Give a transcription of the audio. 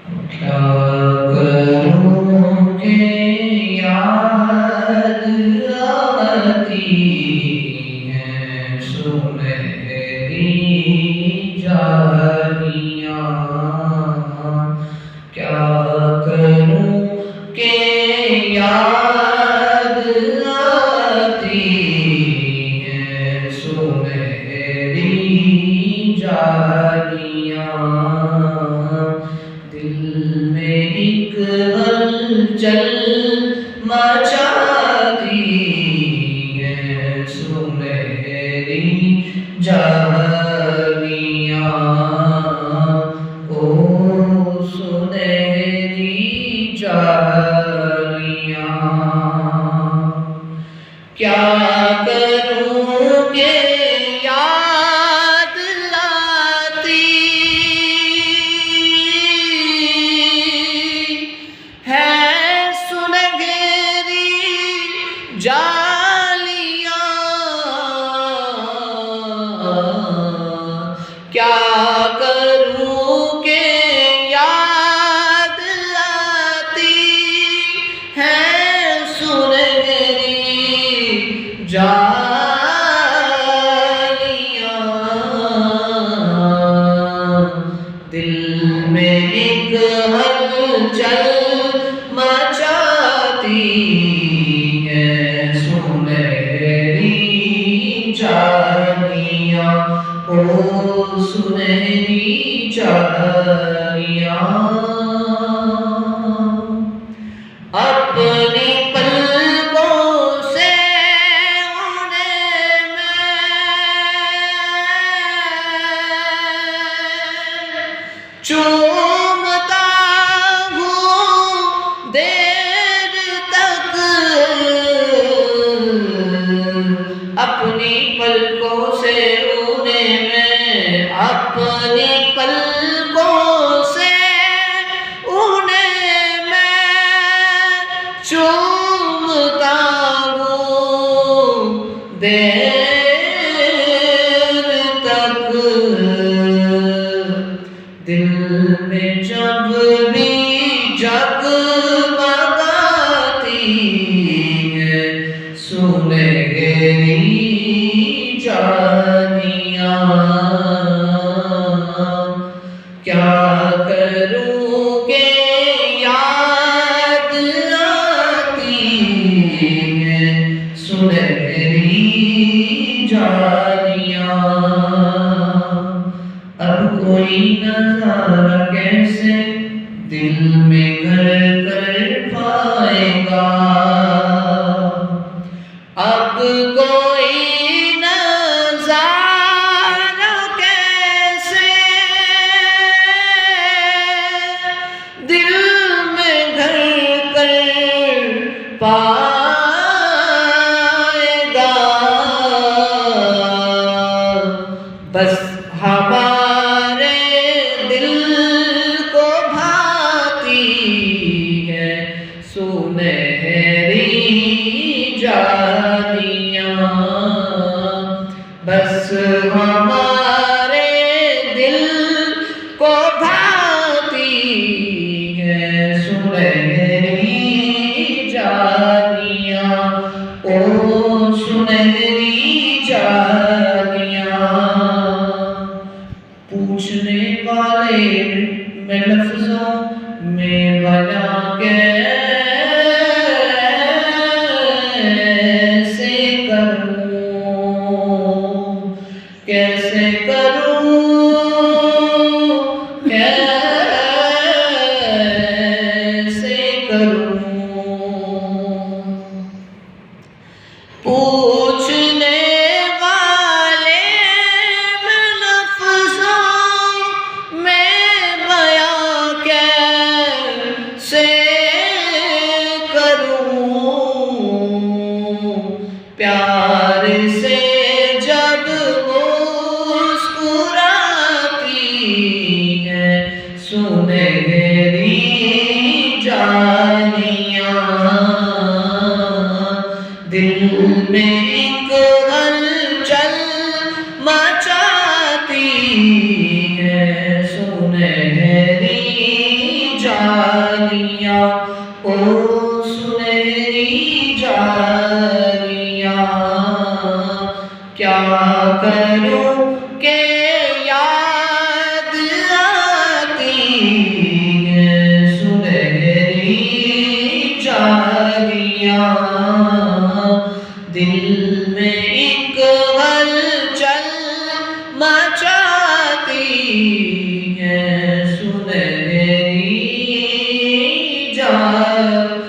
क्या करूँ कि याद आती है सुनहरी जालियाँ। क्या करूँ कि याद आती है सुनहरी जालियाँ। दिल में एक हलचल मचाती है सुनहरी जालियाँ। ओ सुनहरी जालियाँ। क्या करूँ कि याद लाती है सुनहरी जालियाँ। क्या करूँ कि याद आती है सुनहरी जालियाँ। दिल में एक हलचल मचाती है सुनहरी जालियाँ। ओ सुनहरी जालियाँ। अपनी पलकों से उन्हें मैं चूमता हूँ देर तक। अपनी पलकों से उन्हें मैं अपनी पलकों से उन्हें मैं चूमता हूँ देर तक। दिल में जब भी जगमगाती है सुनहरी जालियाँ। क्या करूँ कि याद आती है सुनहरी जालियाँ। अब कोई नज़ारा कैसे दिल में घर कर पाएगा। अब कोई नज़ारा कैसे दिल में घर कर पाएगा। बस हमारे दिल को भाती है सुनहरी जालियाँ। बस हमारे दिल को भाती है सुनहरी जालियाँ। ओ सुनहरी जालियाँ। पूछने वाले मैं लफ्ज़ों में बयां कैसे करूं कैसे करूं। पूछने वाले मैं लफ्ज़ों में बयां कैसे करूं। प्यार से जब मुस्कुराती है सुनहरी जालियाँ। दिल में एक हलचल मचाती है सुनहरी सुनहरी जालियां, क्या करूं के याद आती है सुनहरी जालियां। दिल में एक हलचल मचाती है सुनहरी जालियां।